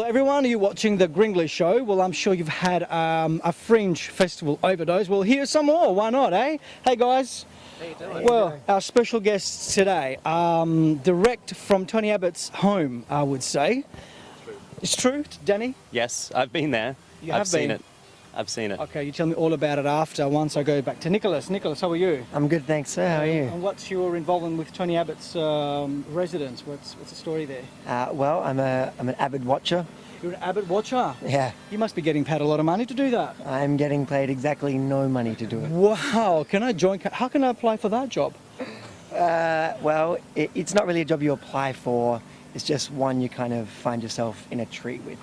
everyone, are you watching the Grenglish show? Well, I'm sure you've had a fringe festival overdose. Well, here's some more, why not, eh? Hey guys. How you doing? Well, our special guests today, direct from Tony Abbott's home, I would say. It's true, Danny? Yes, I've been there. I've seen it. I've seen it. Okay, you tell me all about it after, once I go back to Nicholas. Nicholas, how are you? I'm good, thanks, sir. How are you? And what's your involvement with Tony Abbott's residence? What's the story there? Well, I'm an avid watcher. You're an Abbott watcher? Yeah. You must be getting paid a lot of money to do that. I'm getting paid exactly no money to do it. Wow, can I join? How can I apply for that job? Well, it's not really a job you apply for. It's just one you kind of find yourself in a tree with.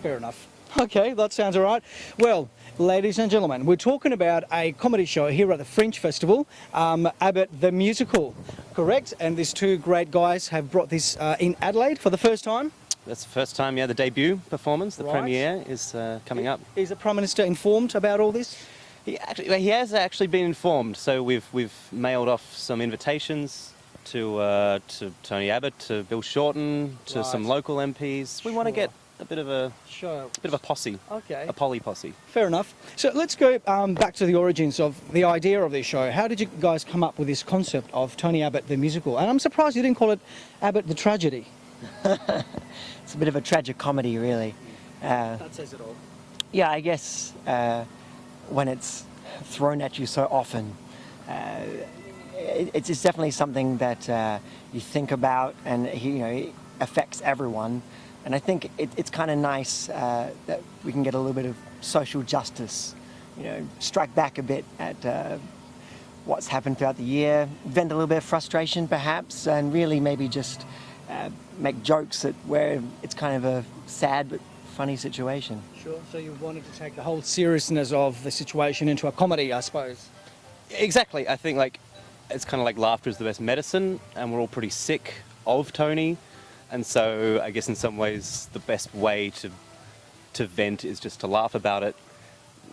Fair enough. Okay, that sounds all right. Well, ladies and gentlemen, we're talking about a comedy show here at the Fringe Festival, Abbott the Musical, correct? And these two great guys have brought this in Adelaide for the first time. That's the first time, yeah, the debut performance, the Right. premiere is coming up. Is the Prime Minister informed about all this? He has actually been informed, so we've mailed off some invitations to Tony Abbott, to Bill Shorten, to some Right. local MPs. We want to get a bit of a posse, Okay. a poly posse. Fair enough. So let's go back to the origins of the idea of this show. How did you guys come up with this concept of Tony Abbott the Musical? And I'm surprised you didn't call it Abbott the Tragedy. It's a bit of a tragic comedy, really. That says it all. Yeah, I guess when it's thrown at you so often, it's definitely something that you think about, and it affects everyone. And I think it's kind of nice that we can get a little bit of social justice, strike back a bit at what's happened throughout the year, vent a little bit of frustration perhaps, and really maybe just make jokes where it's kind of a sad but funny situation. Sure. So you wanted to take the whole seriousness of the situation into a comedy, I suppose. Exactly. I think it's kind of like laughter is the best medicine, and we're all pretty sick of Tony. And so I guess in some ways the best way to vent is just to laugh about it.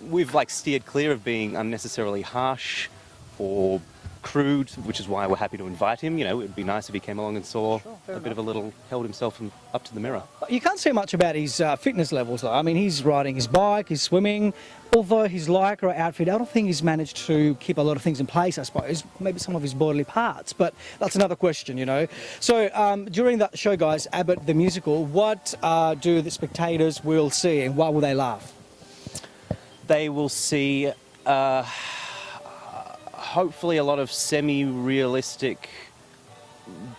We've steered clear of being unnecessarily harsh or crude, which is why we're happy to invite him. It would be nice if he came along and saw a bit of a little, held himself up to the mirror. You can't say much about his fitness levels though. I mean, he's riding his bike, he's swimming. Although his lycra outfit, I don't think he's managed to keep a lot of things in place, I suppose. Maybe some of his bodily parts, but that's another question, So during that show, guys, Abbott the Musical, what do the spectators will see and why will they laugh? They will see hopefully a lot of semi-realistic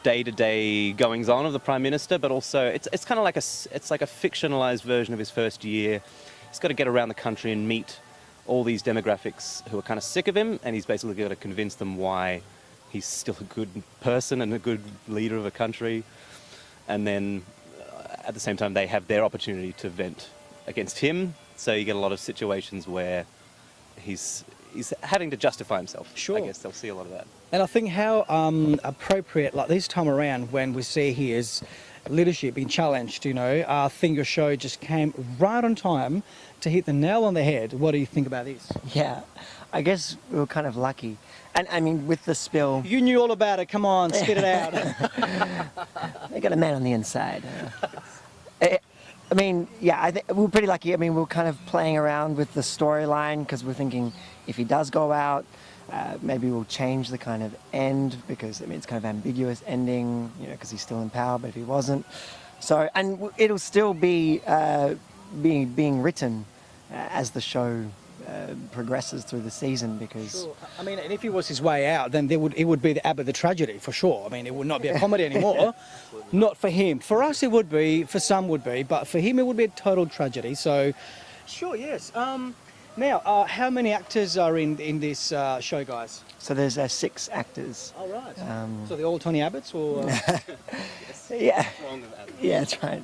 day-to-day goings-on of the Prime Minister, but also it's kind of like a fictionalized version of his first year. He's got to get around the country and meet all these demographics who are kind of sick of him, and he's basically got to convince them why he's still a good person and a good leader of a country. And then at the same time, they have their opportunity to vent against him. So you get a lot of situations where he's having to justify himself. Sure. I guess they'll see a lot of that. And I think how appropriate, this time around, when we see his leadership being challenged, I think your show just came right on time to hit the nail on the head. What do you think about this? Yeah, I guess we were kind of lucky. And I mean, with the spill... You knew all about it, come on, spit it out. They got a man on the inside. I mean, yeah, I think we were pretty lucky. I mean, we were kind of playing around with the storyline because we're thinking if he does go out, maybe we'll change the kind of end because, it's kind of ambiguous ending, because he's still in power, but if he wasn't. So, and it'll still be being written as the show progresses through the season because... Sure. I mean, and if he was his way out, then it would be the Abbott the Tragedy, for sure. I mean, it would not be a comedy anymore. Not for him. For us, it would be. For some, would be. But for him, it would be a total tragedy. So, sure, yes. Now, how many actors are in this show, guys? So there's 6 actors. Oh, right. So they're all Tony Abbotts, or...? Yeah. Yeah, that's right.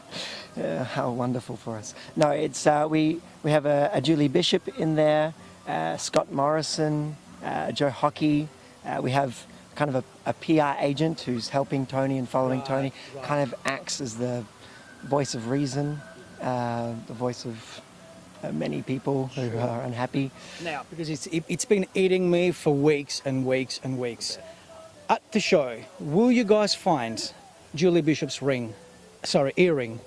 How wonderful for us. No, it's we have a Julie Bishop in there, Scott Morrison, Joe Hockey. We have kind of a PR agent who's helping Tony and following Tony, kind of acts as the voice of reason, the voice of many people who are unhappy. Now, because it's been eating me for weeks and weeks and weeks. At the show, will you guys find Julie Bishop's earring?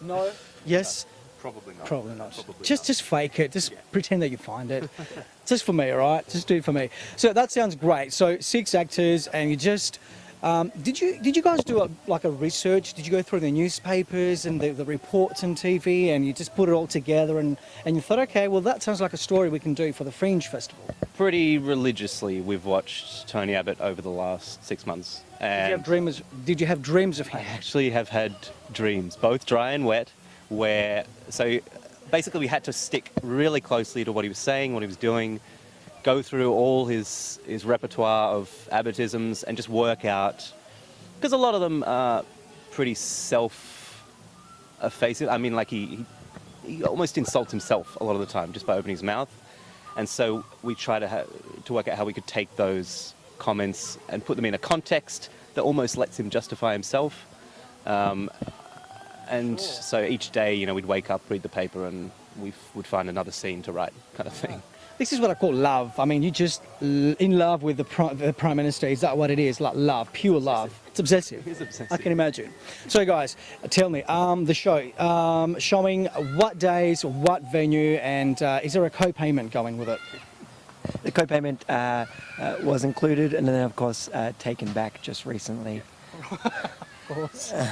No? Yes? Probably not. Probably not. Probably Just fake it. Just pretend that you find it. Just for me, all right? Just do it for me. So that sounds great. So 6 actors, and you just... did you guys do a research? Did you go through the newspapers and the reports on TV, and you just put it all together, and you thought, okay, well, that sounds like a story we can do for the Fringe Festival? Pretty religiously, we've watched Tony Abbott over the last 6 months. And Did you have dreams of I him? actually have had dreams, both dry and wet, where, so basically we had to stick really closely to what he was saying, what he was doing, go through all his repertoire of Abbottisms and just work out, because a lot of them are pretty self-effacing. I mean, like he almost insults himself a lot of the time just by opening his mouth. And so we try to work out how we could take those comments and put them in a context that almost lets him justify himself. And so each day, you know, we'd wake up, read the paper, and we would find another scene to write, kind of thing. This is what I call love. I mean, you're just in love with the Prime Minister. Is that what it is? Like love, pure love. It's obsessive. It is obsessive. I can imagine. So, guys, tell me, the show, showing what days, what venue, and is there a co-payment going with it? The co-payment was included, and then of course taken back just recently. We had to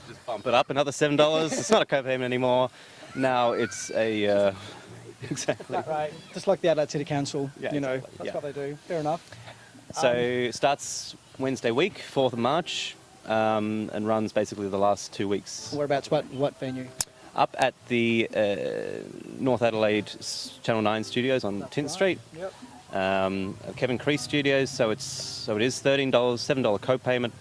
just bump it up another $7. It's not a co-payment anymore. Now it's a... exactly. Right. Just like the Adelaide City Council, Yeah, you know, exactly. that's what they do. Fair enough. So it starts Wednesday week, 4th of March, and runs basically the last 2 weeks. Whereabouts? What venue? Up at the North Adelaide Channel 9 studios on Tint Street. Yep. Kevin Crease Studios, so it is $13, $7 co-payment,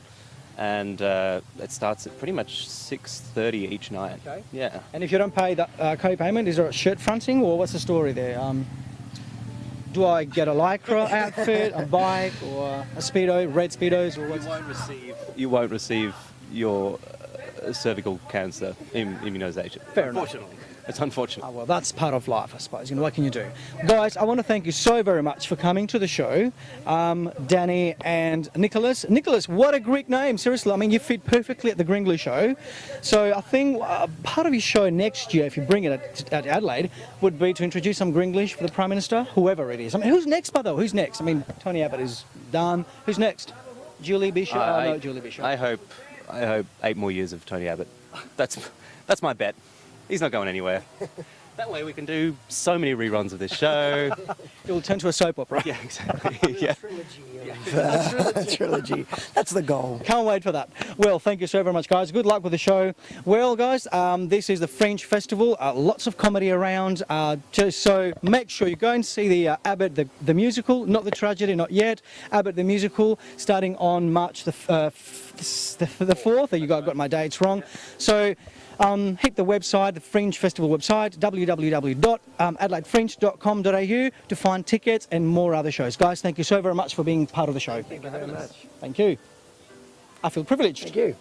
and it starts at pretty much 6:30 each night. Okay. Yeah. And if you don't pay the co-payment, is there a shirt fronting, or what's the story there? Do I get a lycra outfit, a bike, or a speedo, red speedos, or what's? You won't receive your cervical cancer immunisation. Fair enough. Unfortunately. It's unfortunate. Oh, well, that's part of life, I suppose. You know, what can you do? Guys, I want to thank you so very much for coming to the show, Danny and Nicholas. Nicholas, what a Greek name, seriously. I mean, you fit perfectly at the Grenglish show. So I think part of your show next year, if you bring it at Adelaide, would be to introduce some Grenglish for the Prime Minister, whoever it is. I mean, who's next, by the way? Who's next? I mean, Tony Abbott is done. Who's next? Julie Bishop? No, Julie Bishop. I hope 8 more years of Tony Abbott. That's my bet. He's not going anywhere. That way we can do so many reruns of this show. It will turn to a soap opera. Yeah, exactly. Yeah. Trilogy. That's the goal. Can't wait for that. Well, thank you so very much, guys. Good luck with the show. Well, guys, this is the Fringe Festival. Lots of comedy around. So make sure you go and see the Abbott, the musical, not the tragedy, not yet. Abbott, the musical, starting on March the 4th. You got my dates wrong. So hit the website, the Fringe Festival website, www.adelaidefringe.com.au to find tickets and more other shows. Guys, thank you so very much for being part of the show. Thank you very much. Thank you. I feel privileged. Thank you.